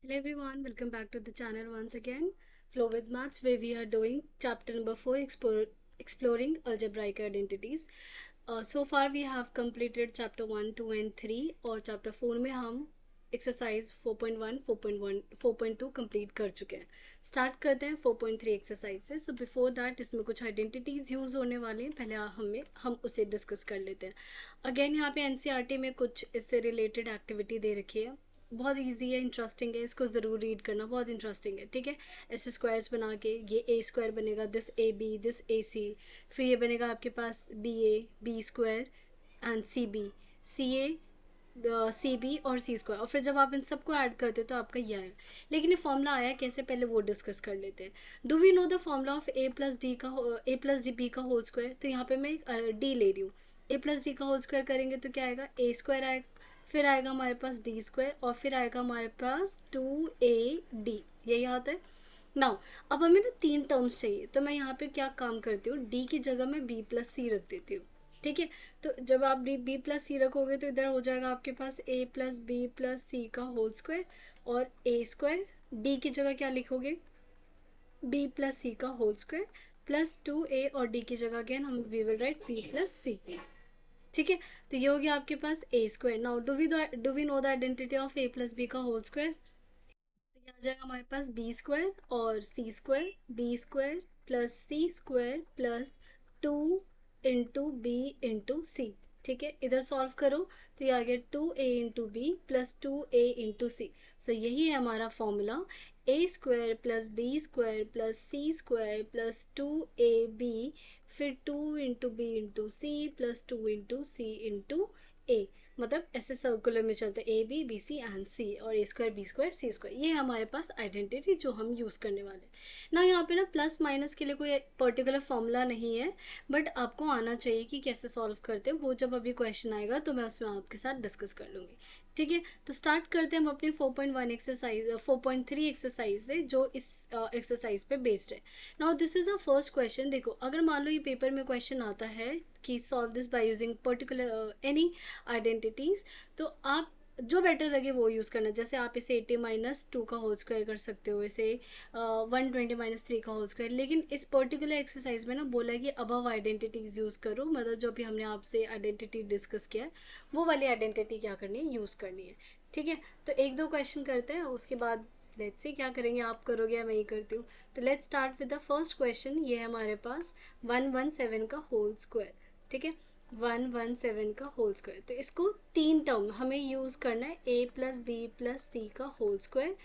Hello everyone, welcome back to the channel once again. Flow with Maths, where we are doing chapter number 4, exploring algebraic identities. So far we have completed chapter 1, 2 and 3 और chapter 4 में हम exercise 4.1, 4.1, 4.2 complete कर चुके हैं. Start करते हैं 4.3 exercise से. So before that इसमें कुछ आइडेंटिटीज यूज होने वाले हैं. पहले हम उसे डिस्कस कर लेते हैं. अगेन यहाँ पे एनसीईआरटी में कुछ इससे रिलेटेड एक्टिविटी दे रखी है. बहुत इजी है, इंटरेस्टिंग है, इसको ज़रूर रीड करना, बहुत इंटरेस्टिंग है. ठीक है, ऐसे स्क्वायर्स बना के ये ए स्क्वायर बनेगा, this A B, this A C, फिर ये बनेगा आपके पास B A B square and C B, C A C B और सी स्क्वायर, और फिर जब आप इन सबको ऐड करते हो तो आपका ये आया. लेकिन ये फॉर्मूला आया कैसे, पहले वो डिस्कस कर लेते हैं. Do we know the formula of A plus D का ए प्लस डी बी का होल स्क्वायर. तो यहाँ पे मैं डी ले रही हूँ. ए प्लस डी का होल स्क्वायर करेंगे तो क्या आएगा, ए स्क्वायर आएगा, फिर आएगा हमारे पास डी स्क्वायर, और फिर आएगा हमारे पास 2AD. यही आता है. नाउ अब हमें ना तीन टर्म्स चाहिए, तो मैं यहाँ पे क्या काम करती हूँ, डी की जगह मैं बी प्लस सी रख देती हूँ. ठीक है, तो जब आप बी प्लस सी रखोगे तो इधर हो जाएगा आपके पास ए प्लस बी प्लस सी का होल स्क्वायर और ए स्क्वायर. डी की जगह क्या लिखोगे, बी प्लस सी का होल स्क्वायर प्लस 2A, और डी की जगह अगेन हम we will write B plus C. ठीक है, तो ये हो गया आपके पास A square. Now do we know the identity of A plus B का होल स्क्वायर. तो ये आ जाएगा हमारे पास बी स्क्वायर और C square, B square plus C square plus 2 into B into C. ठीक है, इधर सॉल्व करो तो ये आ गया 2A into B plus 2A into C. So यही है हमारा formula, A square plus B square plus C square plus 2AB, फिर 2 into B into C plus 2 into C into A. मतलब ऐसे सर्कुलर में चलते हैं, A B B C and C, और A square B square C square. ये हमारे पास identity जो हम यूज़ करने वाले हैं ना. यहाँ पे ना प्लस माइनस के लिए कोई पर्टिकुलर फॉर्मूला नहीं है, बट आपको आना चाहिए कि कैसे सॉल्व करते हैं. वो जब अभी क्वेश्चन आएगा तो मैं उसमें आपके साथ डिस्कस कर लूँगी. ठीक है, तो स्टार्ट करते हैं हम अपनी 4.1 एक्सरसाइज 4.3 एक्सरसाइज से, जो इस एक्सरसाइज पे बेस्ड है. Now this is a first question. देखो, अगर मान लो ये पेपर में क्वेश्चन आता है कि solve this by using particular any identities, तो आप जो बेटर लगे वो यूज़ करना. जैसे आप इसे 80-2 का होल स्क्वायर कर सकते हो, इसे 120-3 का होल स्क्वायर. लेकिन इस पर्टिकुलर एक्सरसाइज में ना बोला है कि अबव आइडेंटिटीज यूज़ करो, मतलब जो भी हमने आपसे आइडेंटिटी डिस्कस किया है वो वाली आइडेंटिटी क्या करनी है, यूज़ करनी है. ठीक है, तो एक दो क्वेश्चन करते हैं, उसके बाद लेट्स सी क्या करेंगे, आप करोगे या मैं ही करती हूँ. तो let's start with the first question. ये है हमारे पास 117 का होल स्क्वायर. ठीक है, 117 का होल स्क्वायर. तो इसको तीन टर्म हमें यूज़ करना है, ए प्लस बी प्लस सी का होल स्क्वायर.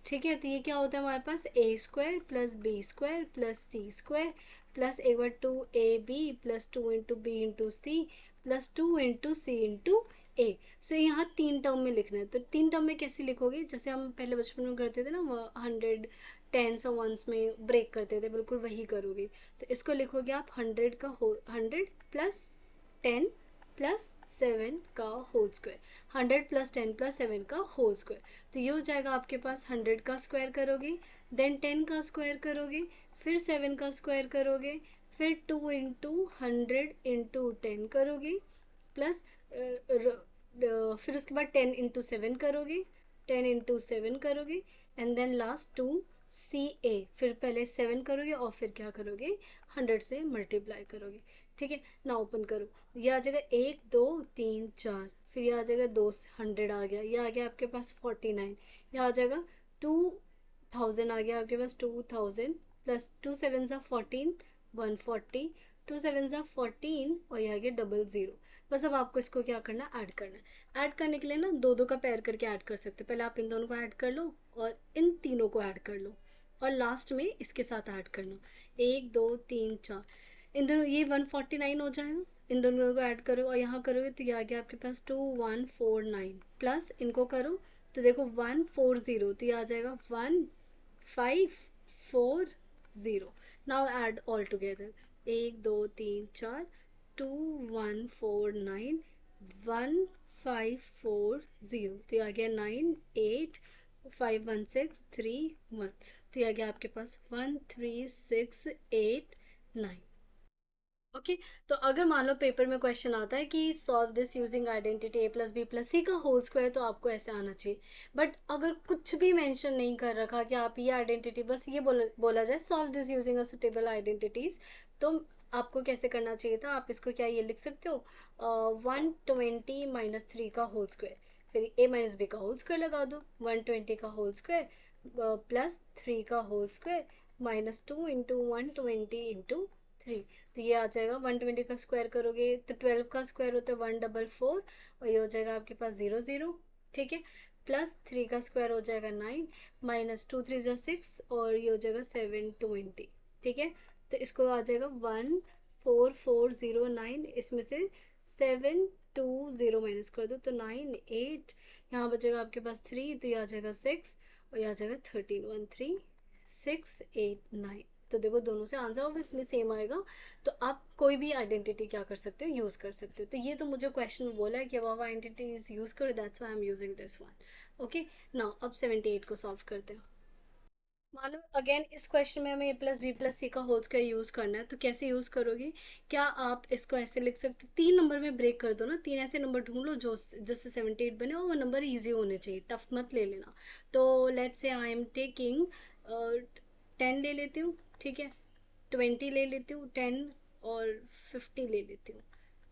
ठीक है, तो ये क्या होता है हमारे पास, A square plus B square plus C square plus एक बार 2AB plus 2 into B into C plus 2 into C into A. So यहाँ तीन टर्म में लिखना है. तो तीन टर्म में कैसे लिखोगे, जैसे हम पहले बचपन में करते थे ना, वो 100 टेंस और वंस में ब्रेक करते थे, बिल्कुल वही करोगे. तो इसको लिखोगे आप 100 का होल 100 प्लस 10 प्लस 7 का होल स्क्वायर, 100 प्लस 10 प्लस 7 का होल स्क्वायर. तो ये हो जाएगा आपके पास 100 का स्क्वायर करोगे, देन 10 का स्क्वायर करोगे, फिर 7 का स्क्वायर करोगे, फिर 2 इंटू 100 इंटू 10 करोगे, प्लस फिर उसके बाद 10 इंटू 7 करोगे, 10 इंटू 7 करोगे, एंड देन लास्ट 2CA. फिर पहले 7 करोगे और फिर क्या करोगे, 100 से मल्टीप्लाई करोगे. ठीक है, ना ओपन करो, ये आ जाएगा 1 2 3 4, फिर ये आ जाएगा 200 आ गया, ये आ गया आपके पास 49, ये आ जाएगा 2000 आ गया आपके पास 2000 प्लस 2 7 ज़ा 14, 140, 2 7 ज़ा 14, और ये आ गया 00. बस अब आपको इसको क्या करना है, ऐड करना है. ऐड करने के लिए ना दो दो का पेयर करके ऐड कर सकते हो. पहले आप इन दोनों को ऐड कर लो और इन तीनों को ऐड कर लो, और लास्ट में इसके साथ ऐड करना, 1 2 3 4. इन दोनों ये 149 हो जाएगा, इन दोनों को ऐड करो और यहाँ करोगे तो ये आ गया आपके पास 2149, प्लस इनको करो तो देखो 140, तो ये आ जाएगा 1540. नाउ ऐड ऑल टुगेदर, 1 2 3 4, 2149, 1540, तो ये आ गया 985163 1. तो ये आ गया आपके पास 13689. ओके तो अगर मान लो पेपर में क्वेश्चन आता है कि solve this using identity A plus B plus C का होल स्क्वायर, तो आपको ऐसे आना चाहिए। बट अगर कुछ भी मेंशन नहीं कर रखा कि आप ये आइडेंटिटी, बस ये बोला जाए solve this using a suitable identities, तो आपको कैसे करना चाहिए था? आप इसको क्या ये लिख सकते हो, 120 - 3 का होल स्क्वायर, फिर ए माइनस बी का होल स्क्वायर लगा दो, 120 का होल स्क्वायर प्लस 3 का होल स्क्वायर -2 इंटू 120 इंटू 3। तो ये आ जाएगा 120 का स्क्वायर करोगे तो 12 का स्क्वायर होता है 144, और ये हो जाएगा आपके पास 0 0। ठीक है, प्लस 3 का स्क्वायर हो जाएगा 9, -2 3 = 6, और ये हो जाएगा 720। ठीक है, तो इसको आ जाएगा 14409, इसमें से 720 माइनस कर दो तो 9 8, यहाँ बचेगा आपके पास 3, तो ये आ जाएगा 6, और ये आ जाएगा 13 13689। तो देखो दोनों से आंसर ऑब्वियसली सेम आएगा। तो आप कोई भी आइडेंटिटी क्या कर सकते हो, यूज़ कर सकते हो। तो ये तो मुझे क्वेश्चन बोला है कि अब आइडेंटिटीज यूज़ करो, that's why I am using this one. Okay, now अब 78 को सॉल्व करते हैं। मानो अगेन इस क्वेश्चन में हमें ए प्लस बी प्लस सी का होल स्क्वायर यूज़ करना है, तो कैसे यूज़ करोगे? क्या आप इसको ऐसे लिख सकते हो, 3 नंबर में ब्रेक कर दो ना, 3 ऐसे नंबर ढूंढ लो जो जिससे 78 बने, और वो नंबर ईजी होने चाहिए, टफ मत ले लेना। तो let's say I am taking 10 ले लेती हूँ, ठीक है, 20 ले लेती हूँ, 10 और 50 ले लेती हूँ,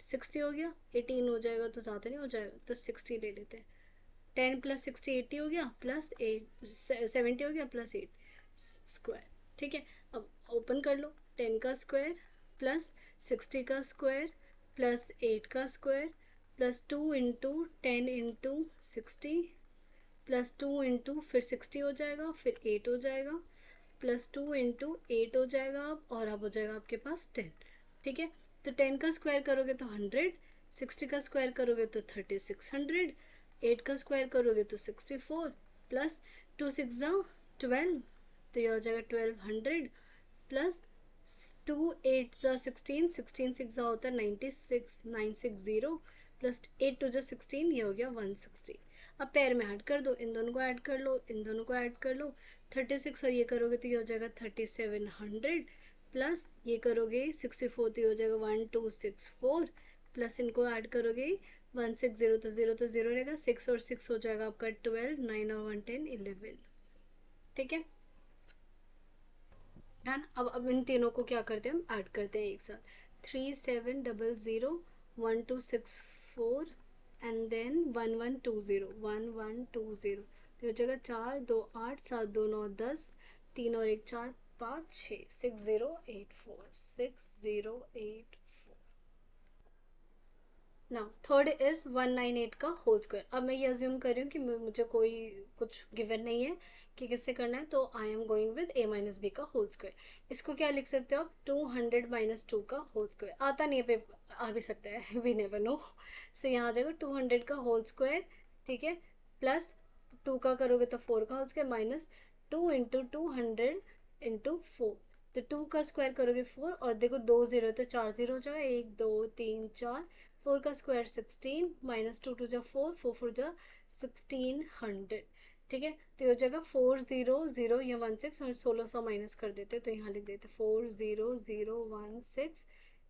60 हो गया, 18 हो जाएगा तो ज़्यादा नहीं हो जाएगा, तो 60 ले लेते हैं। 10 + 60 80 हो गया, प्लस 8 70 हो गया, प्लस 8 स्क्वायर। ठीक है, अब ओपन कर लो, 10 का स्क्वायर प्लस 60 का स्क्वायर प्लस 8 का स्क्वायर प्लस 2 × 10 × 60 प्लस 2 फिर 60 हो जाएगा, फिर 8 हो जाएगा, प्लस 2 × 8 हो जाएगा, और अब हो जाएगा आपके पास 10। ठीक है, तो 10 का स्क्वायर करोगे तो 100, 60 का स्क्वायर करोगे तो 3600, 8 का स्क्वायर करोगे तो 64, प्लस 2 6 × 12, तो ये हो जाएगा 1200, प्लस 2 8 × 16, 16 6 होता है 96, 960, प्लस 8 2 16, ये हो गया 160। अब पेयर में ऐड कर दो, इन दोनों को ऐड कर लो, इन दोनों को ऐड कर लो, 36 और ये करोगे तो ये हो जाएगा 3700, प्लस ये करोगे 64 तो ये हो जाएगा 1264, प्लस इनको ऐड करोगे 160, तो ज़ीरो रहेगा, 6 और 6 हो जाएगा आपका 12, 9 और 1 10 11। ठीक है, डन। अब इन तीनों को क्या करते हैं, हम ऐड करते हैं एक साथ, 3700 1264 एंड देन 1120 तो हो जाएगा 4 2 8 7 2 9 10, 3 और 1 4 5 6, 6084 6084। नाउ थर्ड इज 198 का होल स्क्वायर। अब मैं ये अज्यूम कर रही हूँ कि मुझे कोई कुछ गिवन नहीं है कि किससे करना है, तो I am going with a minus B का होल स्क्वायर। इसको क्या लिख सकते हो आप, 200 - 2 का होल स्क्वायर। आता नहीं है पेपर, आ भी सकता है, वी नेवर नो। सो यहाँ आ जाएगा 200 का होल स्क्वायर, ठीक है, प्लस 2 का करोगे तो 4 का होल स्क्वायर, माइनस 2 × 200 × 4, तो 2 का स्क्वायर करोगे 4, और देखो 2 0 तो 4 0 हो जाएगा, 1 2 3 4, 4 का स्क्वायर 16, -2 2 4, 4 4 1600। ठीक है, तो ये हो जाएगा 400 या 16, और 1600 माइनस कर देते, तो यहाँ लिख देते 400 16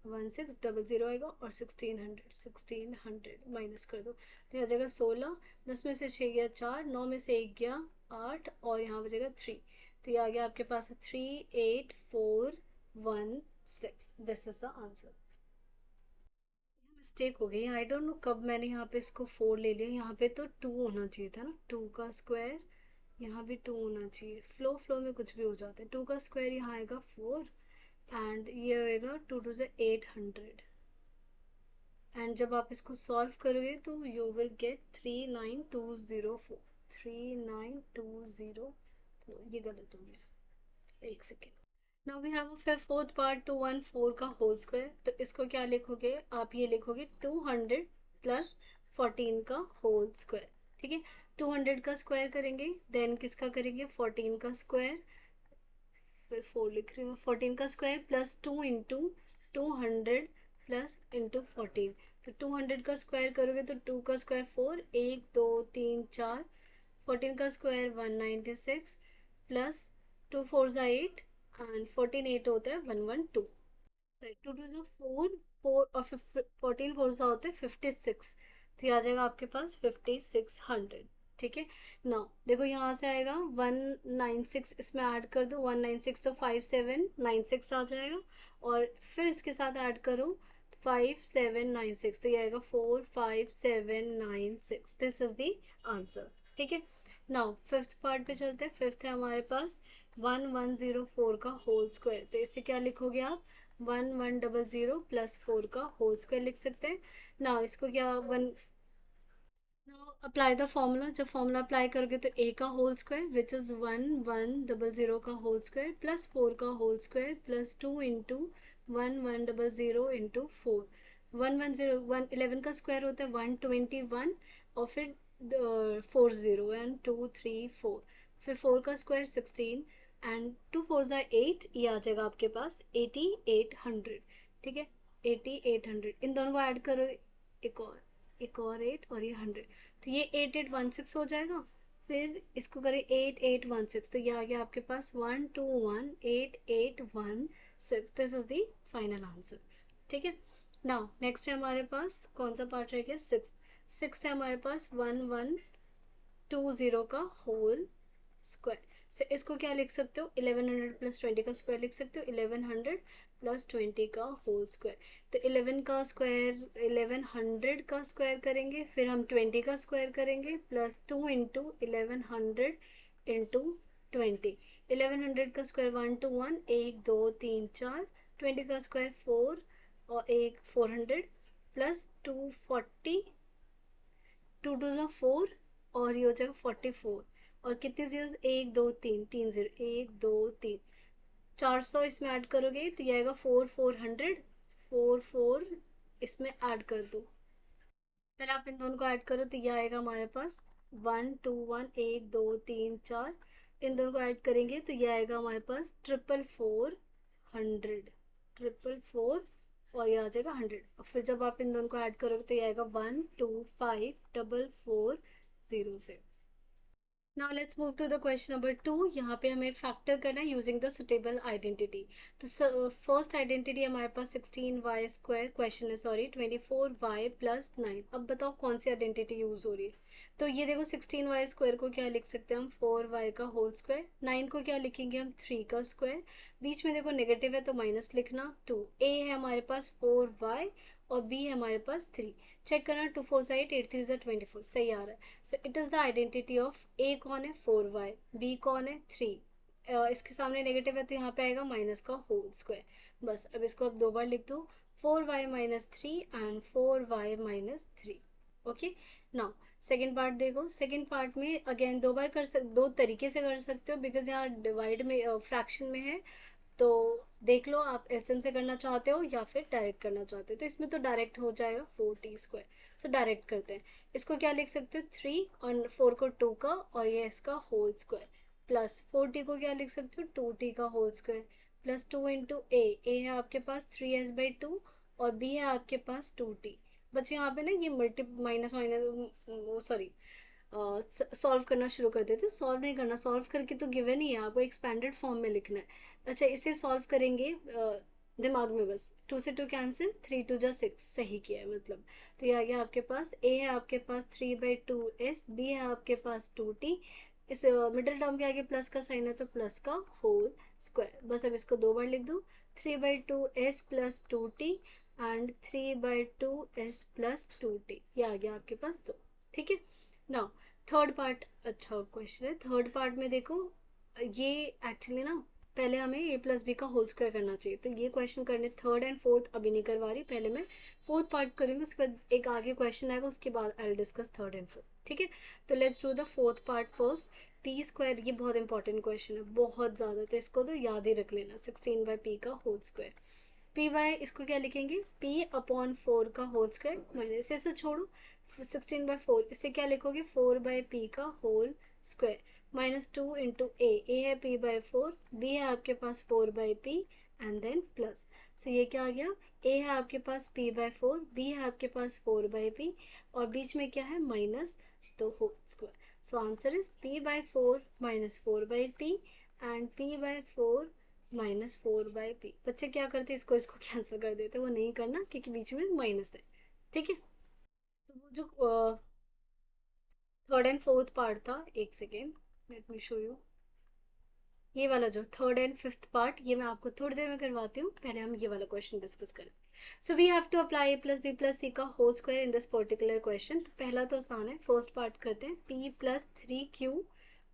1600 आएगा, और 1600 माइनस कर दो, तो ये आ जाएगा 16, 10 में से 6 गया 4, 9 में से 1 गया 8, और यहाँ बचेगा 3, तो ये आ गया आपके पास 38416। This is the answer. Mistake हो गई, आई डोंट नो कब मैंने यहाँ पे इसको 4 ले लिया, यहाँ पे तो 2 होना चाहिए था ना, 2 का स्क्वायर, यहाँ भी 2 होना चाहिए, फ्लो में कुछ भी हो जाता है। 2 का स्क्वायर यहाँ आएगा 4, एंड ये होएगा 2 2 800, एंड जब आप इसको सॉल्व करोगे तो यू विल गेट 39204, 39204, ये गलत हो गया, एक second. Now we have a fourth part, 214 का होल स्क्वायर। तो इसको क्या लिखोगे आप, ये लिखोगे 200 प्लस 14 का होल स्क्वायर। ठीक है, 200 का स्क्वायर करेंगे, देन किसका करेंगे, 14 का स्क्वायर, फिर 4 लिख रही हूँ, 14 का स्क्वायर प्लस 2 × 200 प्लस इंटू 14, तो 200 का स्क्वायर करोगे तो 2 का स्क्वायर 4, 1 2 3 4, 14 का स्क्वायर 196, प्लस 2 4 × 8, एंड 14 8 होता है 112। टू टू जो फोर, फोर और 14 फोर सा होते हैं 56, तो ये आ जाएगा आपके पास 5600। ठीक है। नाउ देखो यहाँ से आएगा 196, इसमें ऐड कर दो 196, तो 5796 आ जाएगा। और फिर इसके साथ ऐड करो 5796, तो ये आएगा 45796। This is the answer. ठीक है। नाउ फिफ्थ पार्ट पे चलते हैं। फिफ्थ है हमारे पास 1104 का होल स्क्वायर, तो इसे क्या लिखोगे आप? 1100 प्लस 4 का होल स्क्वायर लिख सकते हैं ना। इसको क्या one, now apply the formula. जब फॉर्मूला अप्लाई करोगे तो a का होल स्क्वायर विच इज़ 1100 का होल स्क्वायर प्लस 4 का whole square plus 2 into 1100 into 4। 110 111 का स्क्वायर होता है 121, और फिर 40, 1 2 3 4, फिर 4 का स्क्वायर 16, एंड 2 4 8, ये आ जाएगा आपके पास 8800। ठीक है। 8800 इन दोनों को ऐड करो, एक और 8 और ये 100, तो ये 8816 हो जाएगा। फिर इसको करें 8816, तो ये आ गया आपके पास 1218816। This is the final answer. ठीक है। नाउ नेक्स्ट है हमारे पास कौन सा पार्ट रह गया? सिक्स। सिक्स है हमारे पास 1120 का होल स्क्वायर। सो इसको क्या लिख सकते हो? 1100 प्लस 20 का स्क्वायर लिख सकते हो, 1100 प्लस 20 का होल स्क्वायर। तो 11 का स्क्वायर 1100 का स्क्वायर करेंगे, फिर हम 20 का स्क्वायर करेंगे प्लस 2 इंटू 1100 इंटू 20। 1100 का स्क्वायर 1 2 1, 1 2 3 4, 20 का स्क्वायर 4 और एक 400 प्लस 240, 2 2 4, और ये हो जाएगा 44। और कितने जीरो? 1 2 3, 3 0, 1 2 3, 400 इसमें ऐड करोगे तो ये आएगा 4 400। 4 4 इसमें ऐड कर दो। पहले आप इन दोनों को ऐड करो तो ये आएगा हमारे पास 1 2 1, 1 2 3 4। इन दोनों को ऐड करेंगे तो ये आएगा हमारे पास 4 4 4 0, 4 4 4, और ये आ जाएगा 100। और फिर जब आप इन दोनों को ऐड करोगे तो ये आएगा 1 2 5 4 4 0 से। Now let's move to the question number 2। यहाँ पे हमें फैक्टर करना है यूजिंग द सुटेबल आइडेंटिटी। तो फर्स्ट आइडेंटिटी हमारे पास 16y² क्वेश्चन है, सॉरी 24y प्लस 9। अब बताओ कौन सी आइडेंटिटी यूज हो रही है? तो ये देखो 16y² को क्या लिख सकते हैं हम? 4y का होल स्क्वायर। 9 को क्या लिखेंगे हम? 3 का स्क्वायर। बीच में देखो नेगेटिव है तो माइनस लिखना। 2 a है हमारे पास 4y, और b है हमारे पास 3। चेक करना, 2 4 8, 8 3 24, सही आ रहा है। So it is the identity of A कौन है? 4y, बी कौन है? 3। इसके सामने नेगेटिव है तो यहाँ पे आएगा माइनस का होल स्क्वायर। बस अब इसको अब दो बार लिख दो, 4y-3 and 4y-3। Okay. Now second part देखो। सेकेंड पार्ट में अगेन दो बार दो तरीके से कर सकते हो, बिकॉज यहाँ डिवाइड में फ्रैक्शन में है। तो देख लो आप एसएम से करना चाहते हो या फिर डायरेक्ट करना चाहते हो। तो इसमें तो डायरेक्ट हो जाएगा 4t²। सो डायरेक्ट करते हैं। इसको क्या लिख सकते हो? 3 और 4 को 2 का और ये इसका होल स्क्वायर, प्लस 4t को क्या लिख सकते हो? 2t का होल स्क्वायर प्लस 2 इंटू ए है आपके पास 3s/2, और बी है आपके पास 2t। बच्चे यहाँ पे ना ये multi minus minus sorry solve करना शुरू कर देते। सॉल्व नहीं करना, सॉल्व करके तो गिवन ही है, आपको एक्सपेंडेड फॉर्म में लिखना है। अच्छा इसे सॉल्व करेंगे दिमाग में बस, 2 से 2 कैंसिल, 3 2 जा 6, सही किया है मतलब। तो ये आ गया आपके पास, ए है आपके पास 3/2s, बी है आपके पास 2t। इस मिडिल टर्म के आगे प्लस का साइन है तो प्लस का होल स्क्वायर। बस अब इसको दो बार लिख दो, 3/2s plus 2t and 3/2s plus 2t। ये आ गया आपके पास दो। ठीक है। नाउ थर्ड पार्ट, अच्छा क्वेश्चन है। थर्ड पार्ट में देखो, ये एक्चुअली ना पहले हमें ए प्लस बी का होल स्क्वायर करना चाहिए, तो ये क्वेश्चन करने थर्ड एंड फोर्थ अभी नहीं करवा रही, पहले मैं फोर्थ पार्ट करूँगी, उसके बाद एक आगे क्वेश्चन आएगा, उसके बाद I will discuss third and fourth. ठीक है। तो let's do the fourth part first. p², ये बहुत इंपॉर्टेंट क्वेश्चन है, बहुत ज़्यादा, तो इसको तो याद ही रख लेना, 16/p का होल स्क्वायर। पी वाई इसको क्या लिखेंगे? p/4 का होल स्क्वायर माइनस, इसे छोड़ो, 16/4 इसे क्या लिखोगे? 4/p का होल स्क्वायर माइनस 2 इंटू ए है p/4, बी है आपके पास 4/p, एंड देन प्लस। सो ये क्या आ गया? ए है आपके पास p/4, बी है आपके पास 4/p, और बीच में क्या है? माइनस, तो whole square. So answer is p/4 minus 4/p and p/4 -4/p। बच्चे क्या करते हैं, इसको इसको कैंसिल कर देते हैं, वो नहीं करना क्योंकि बीच में माइनस है। ठीक है, तो वो जो थर्ड एंड फोर्थ पार्ट था, एक second, let me show you. ये वाला जो थर्ड एंड फिफ्थ पार्ट, ये मैं आपको थोड़ी देर में करवाती हूँ, पहले हम ये वाला क्वेश्चन डिस्कस करें। So we have to apply a+b+c का whole square in this particular question. तो पहला तो आसान है, फर्स्ट पार्ट करते हैं, p+3q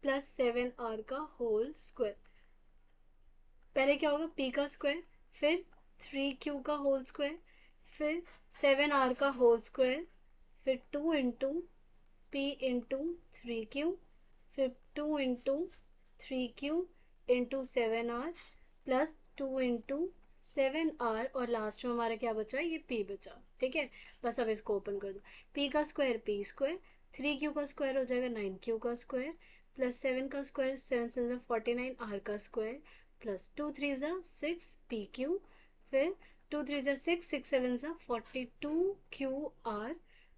प्लस 7r का होल स्क्वायर। पहले क्या होगा, p का स्क्वायर, फिर 3q का होल स्क्वायर, फिर 7r का होल स्क्वायर, फिर 2 इंटू p इंटू 3q, फिर 2 into 3q into 7r plus 2 into 7r, और लास्ट में हमारा क्या बचा, ये p बचा। ठीक है, बस अब इसको ओपन कर दो। p का स्क्वायर p स्क्वायर, 3q का स्क्वायर हो जाएगा 9q का स्क्वायर, प्लस 7 का स्क्वायर 7 7 49 r का स्क्वायर, प्लस 2 3 6 pq, फिर 2 3 6 6 7 42qr,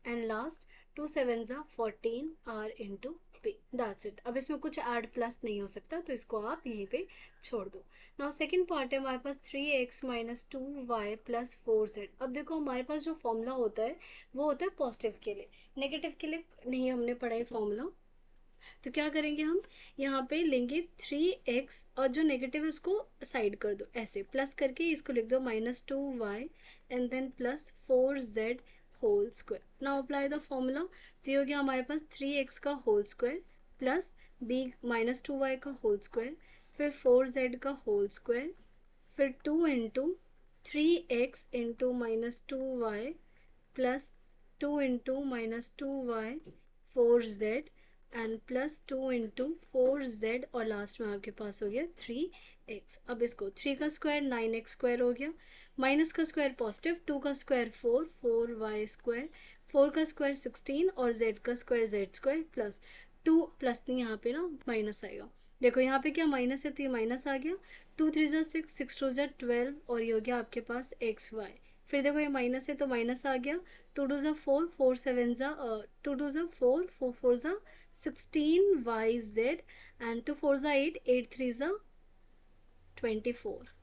and last 2 7 14 r into p। That's it. अब इसमें कुछ ऐड प्लस नहीं हो सकता, तो इसको आप यहीं पे छोड़ दो। नाउ सेकंड पार्ट है हमारे पास 3x minus 2y plus 4z। अब देखो हमारे पास जो फॉर्मूला होता है वो होता है पॉजिटिव के लिए, नेगेटिव के लिए नहीं हमने पढ़ा है फॉर्मूला। तो क्या करेंगे हम, यहाँ पे लेंगे 3x और जो नेगेटिव है उसको साइड कर दो, ऐसे प्लस करके इसको लिख दो -2y and then plus 4z whole square. Now apply the formula. तो ये हो गया हमारे पास 3x का whole square plus b -2y का होल स्क्वायर, फिर 4z का होल स्क्वायर, फिर 2 into 3x into -2y plus 2 into -2y 4z and plus 2 into 4z, और लास्ट में आपके पास हो गया 3x। अब इसको 3 का स्क्वायर 9x स्क्वायर हो गया, माइनस का स्क्वायर पॉजिटिव, 2 का स्क्वायर 4 स्क्वायर, 4 का स्क्वायर 16 और z का square z square, plus 2 plus नहीं, यहाँ पे ना माइनस आएगा। देखो यहाँ पे क्या माइनस है, तो ये माइनस आ गया, 2 3 6 6 2 12, और ये हो गया आपके पास xy। फिर देखो ये माइनस है तो माइनस आ गया, 2 2 4 4 7 2 2 4 4 4 16yz, and 2 4 8 8 3 24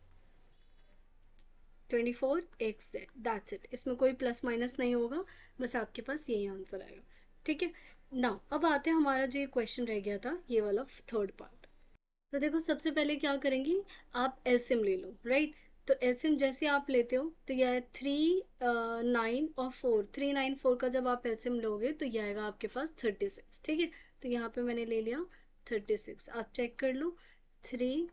24xz। That's it, इसमें कोई प्लस माइनस नहीं होगा, बस आपके पास यही आंसर आएगा। ठीक है, नाउ अब आते हैं हमारा जो ये क्वेश्चन रह गया था, ये वाला थर्ड पार्ट। तो देखो सबसे पहले क्या करेंगे, आप एलसीएम ले लो, राइट। तो एलसीएम जैसे आप लेते हो तो यह है 3 9 और 4, 3 9 4 का जब आप एलसीएम लोगे तो यह आएगा आपके पास 36। ठीक है, तो यहाँ पे मैंने ले लिया 36, आप चेक कर लो, 3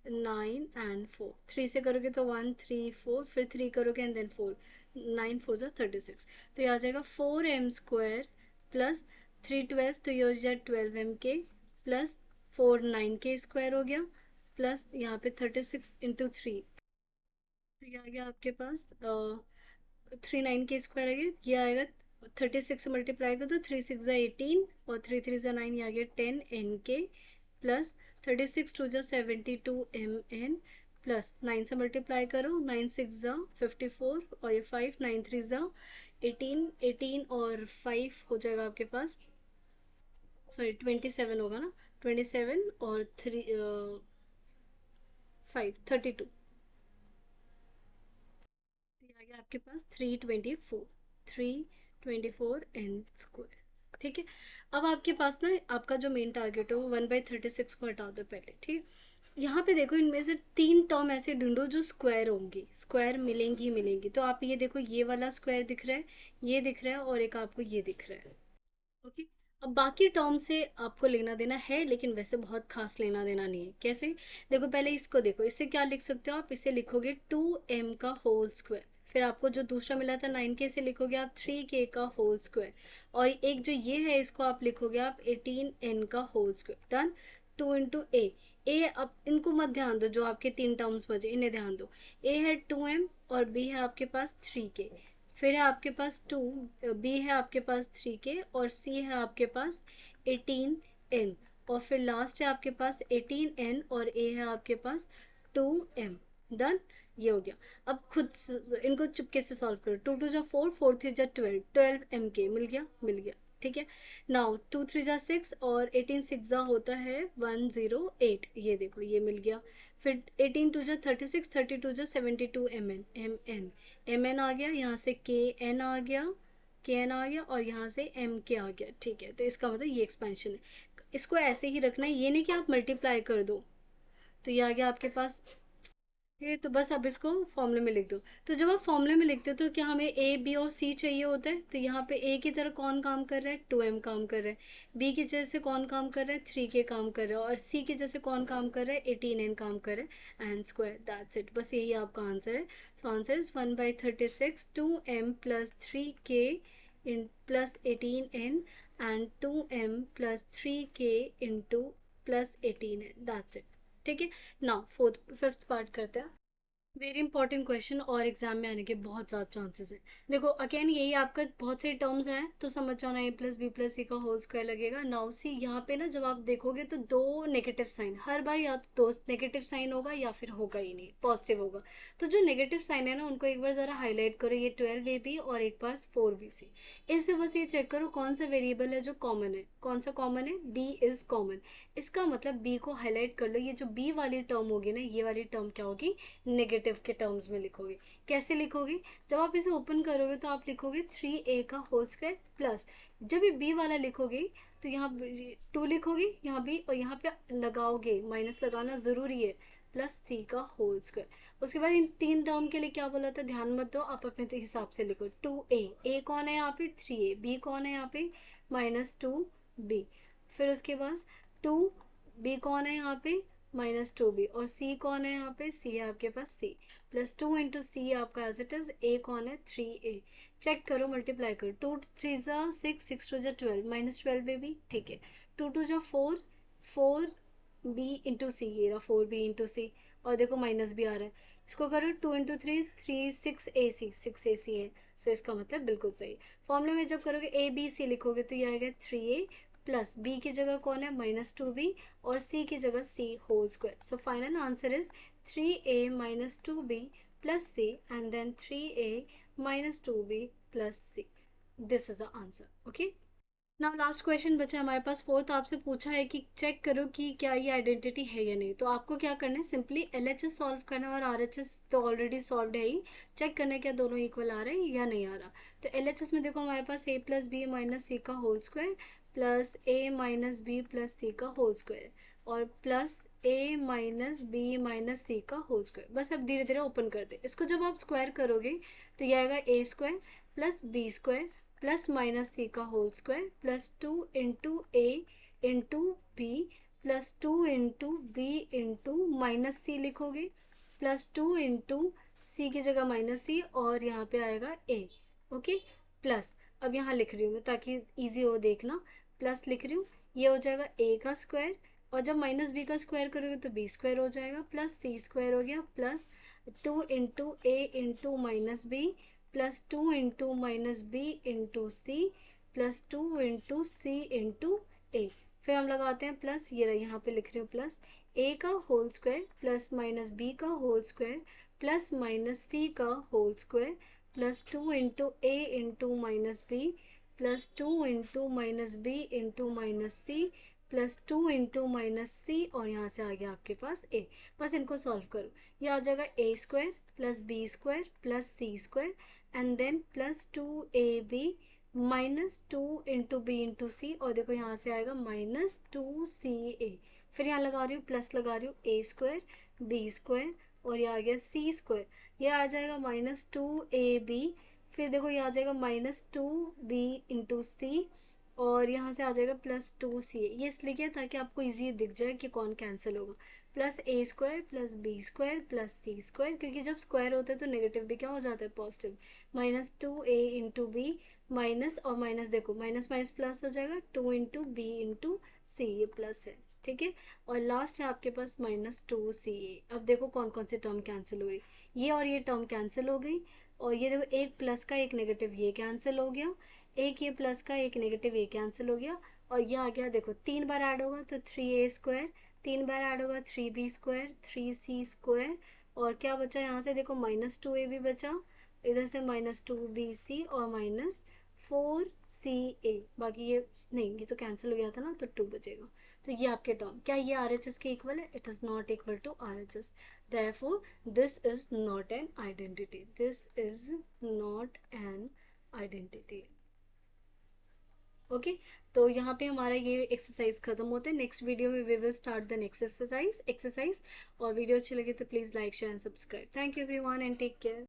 9 एंड 4, 3 से करोगे तो 1 3 4, फिर 3 करोगे एंड देन 4, 9 4 36, तो ये आ जाएगा 4m² प्लस 3 12, तो ये हो जाए 12m के, प्लस 4 9 के स्क्वायर हो गया, प्लस यहाँ पे 36 × 3, तो ये आ गया आपके पास 3 9 के स्क्वायर आ गया, ये आएगा 36 से मल्टीप्लाई कर दो, 3 6 18 और 3 3 9, ये आ गया 10n के, प्लस 36 2 72 mn, प्लस 9 से मल्टीप्लाई करो, 9 6 54 और ये 5 9 3 18, 18 और 5 हो जाएगा आपके पास, सॉरी 27 होगा ना, 27 और 3 5 32, तो ये आ गया आपके पास 324 ठीक है। अब आपके पास ना आपका जो मेन टारगेट हो 1/36 को हटा दो पहले, ठीक। यहाँ पे देखो इनमें से 3 टर्म ऐसे ढूंढो जो स्क्वायर होंगी, स्क्वायर मिलेंगी ही मिलेंगी। तो आप ये देखो, ये वाला स्क्वायर दिख रहा है, ये दिख रहा है, और एक आपको ये दिख रहा है। ओके, अब बाकी टर्म से आपको लेना देना है, लेकिन वैसे बहुत खास लेना देना नहीं है। कैसे, देखो पहले इसको देखो, इससे क्या लिख सकते हो आप, इसे लिखोगे 2m का होल स्क्वायर, फिर आपको जो दूसरा मिला था 9k से लिखोगे आप 3k का होल स्क्वायर, और एक जो ये है इसको आप लिखोगे आप 18n का होल स्क्वायर। डन। 2 इंटू ए, अब इनको मत ध्यान दो, जो आपके 3 टर्म्स बचे इन्हें ध्यान दो। ए है 2m और बी है आपके पास 3k, फिर है आपके पास 2, बी है आपके पास 3k, और सी है आपके पास 18n, और फिर लास्ट है आपके पास 18n, और ए है आपके पास 2m। डन, ये हो गया। अब खुद इनको चुपके से सॉल्व करो, 2 2 4 4 3 12, 12m के मिल गया, मिल गया। ठीक है। नाउ 2 3 जा 6 और 18 6 होता है 108, ये देखो ये मिल गया। फिर 18 2 जा 36, 32 जा 72 एम एन आ गया, यहाँ से के एन आ गया और यहाँ से एम के आ गया। ठीक है, तो इसका मतलब ये एक्सपेंशन है। इसको ऐसे ही रखना है, ये नहीं कि आप मल्टीप्लाई कर दो। तो ये आ गया आपके पास। ये तो बस अब इसको फॉर्मूले में लिख दो। तो जब आप फॉर्मूले में लिखते हो तो क्या हमें ए बी और सी चाहिए होता है, तो यहाँ पे ए की तरह कौन काम कर रहा है, 2m काम कर रहा है। बी की जैसे कौन काम कर रहा है, 3k काम कर रहा है। और सी की जैसे कौन काम कर रहा है, 18n काम कर रहा है। एंड स्क्वायर, दैट्स इट, बस यही आपका आंसर है। सो answer is 1/36 2m plus 3k in plus 18n and 2m plus 3k into plus 18n, that's it. ठीक है। नाउ फोर्थ फिफ्थ पार्ट करते हैं। वेरी इंपॉर्टेंट क्वेश्चन और एग्जाम में आने के बहुत ज़्यादा चांसेस हैं। देखो अगेन यही आपका बहुत से टर्म्स हैं, तो समझ जाना ए प्लस बी प्लस सी का होल स्क्वायर लगेगा। नाउ सी यहाँ पे ना जब आप देखोगे तो दो नेगेटिव साइन हर बार, या तो दो नेगेटिव साइन होगा या फिर होगा ही नहीं, पॉजिटिव होगा। तो जो नेगेटिव साइन है ना उनको एक बार ज़रा हाईलाइट करो, ये 12ab और एक पास 4bc। इसमें बस ये चेक करो कौन सा वेरिएबल है जो कॉमन है, कौन सा कॉमन है, b इज़ कॉमन। इसका मतलब b को हाईलाइट कर लो। ये जो b वाली टर्म होगी ना, ये वाली टर्म क्या होगी, नेगेटिव के टर्म्स में लिखोगे। कैसे लिखोगे, जब आप इसे ओपन करोगे तो आप लिखोगे 3a का होल स्क्वायर प्लस, जब ये b वाला लिखोगे तो यहाँ 2 लिखोगे यहाँ भी, और यहाँ पे लगाओगे, माइनस लगाना ज़रूरी है, प्लस 3 का होल स्क्वायर। उसके बाद इन तीन टर्म के लिए क्या बोला था, ध्यान मत दो, आप अपने हिसाब से लिखो। 2a, a कौन है यहाँ पे, 3a, b कौन है यहाँ पे, -2b। फिर उसके बाद 2b कौन है यहाँ पे, -2b। और c कौन है यहाँ पे, c है आपके पास c, प्लस 2 इंटू सी आपका एज इट इज, a कौन है, 3a। चेक करो, मल्टीप्लाई करो, 2 3 जा 6, 6 2 जा 12, -12ab। ठीक है, 2 2 जा 4, 4b इंटू सी, ये रहा 4b इंटू सी। और देखो माइनस भी आ रहा है, इसको करो 2 इंटू 3 6ac, 6ac है। सो इसका मतलब बिल्कुल सही। फॉर्मूले में जब करोगे ए बी सी लिखोगे तो ये आएगा 3a प्लस बी की जगह कौन है, -2b, और c की जगह c whole square. So final answer is 3a -2b plus c and then 3a -2b plus c. This is the answer. Okay. Now last question बचा हमारे पास फोर्थ। आपसे पूछा है कि चेक करो कि क्या ये आइडेंटिटी है या नहीं। तो आपको क्या करना है, सिंपली एलएचएस सॉल्व करना है, और आरएचएस तो ऑलरेडी सॉल्व है ही। चेक करना है क्या दोनों इक्वल आ रहे हैं या नहीं आ रहा। तो एलएचएस में देखो हमारे पास a plus B minus C का whole square plus a minus B plus C का होल स्क्वायर, और plus a minus B minus C का होल स्क्वायर। बस अब धीरे धीरे ओपन कर दे इसको। जब आप स्क्वायर करोगे तो ये आएगा a square plus B square plus minus C का whole square plus 2 into A into B plus 2 into B into minus C लिखोगे, प्लस 2 इंटू सी की जगह माइनस सी, और यहाँ पे आएगा ए। ओके, प्लस अब यहाँ लिख रही हूँ मैं ताकि इजी हो देखना। प्लस लिख रही हूँ, ये हो जाएगा ए का स्क्वायर, और जब माइनस बी का स्क्वायर करोगे तो बी स्क्वायर हो जाएगा, प्लस सी स्क्वायर हो गया, plus 2 into A into minus B plus 2 into minus B into C plus 2 into C into A. फिर हम लगाते हैं प्लस, ये रहा यहाँ पे लिख रही हूँ प्लस ए का whole square plus minus B का whole square plus minus C का whole square plus 2 into A into minus B plus 2 into minus B into minus C plus 2 into minus C, और यहाँ से आ गया आपके पास ए। बस इनको सॉल्व करो, ये आ जाएगा A square plus B square plus C square and then plus 2ab minus 2 into B into C, और देखो यहाँ से आएगा -2ca। फिर यहाँ लगा रही हूँ प्लस, लगा रही हूँ ए स्क्वायर बी स्क्वायर, और ये आ गया सी स्क्वायर, ये आ जाएगा -2ab। फिर देखो ये आ जाएगा -2b इंटू सी, और यहाँ से आ जाएगा +2ca। ये इसलिए किया ताकि आपको इजी दिख जाए कि कौन कैंसिल होगा। Plus A square plus B square plus C square, क्योंकि जब स्क्वायर होता है तो नेगेटिव भी क्या हो जाता है, positive. -2a into B minus, और माइनस देखो माइनस माइनस प्लस हो जाएगा, 2 इंटू बी इंटू सी, ये प्लस है। ठीक है, और लास्ट है आपके पास -2ca। अब देखो कौन कौन सी टर्म कैंसिल हो रही, ये और ये टर्म कैंसिल हो गई, और ये देखो एक प्लस का एक नेगेटिव ये कैंसिल हो गया, एक ये प्लस का एक नेगेटिव ये कैंसिल हो गया, और ये आ गया देखो 3 बार ऐड होगा तो 3a स्क्वायर, 3 बार ऐड होगा 3b स्क्वायर 3c स्क्वायर, और क्या बचा यहाँ से देखो -2a भी बचा, इधर से -2bc और -4c सी ए, बाकी ये नहीं, ये तो कैंसिल हो गया था ना, तो 2 बचेगा। तो ये आपके टर्म क्या ये आर एच एस के इक्वल है? It is not equal to R H S, therefore this is not an identity, this is not an identity. Okay, तो यहाँ पे हमारा ये एक्सरसाइज खत्म होता है। नेक्स्ट वीडियो में we will start the next exercise. और वीडियो अच्छी लगे तो please like share and subscribe. Thank you everyone and take care.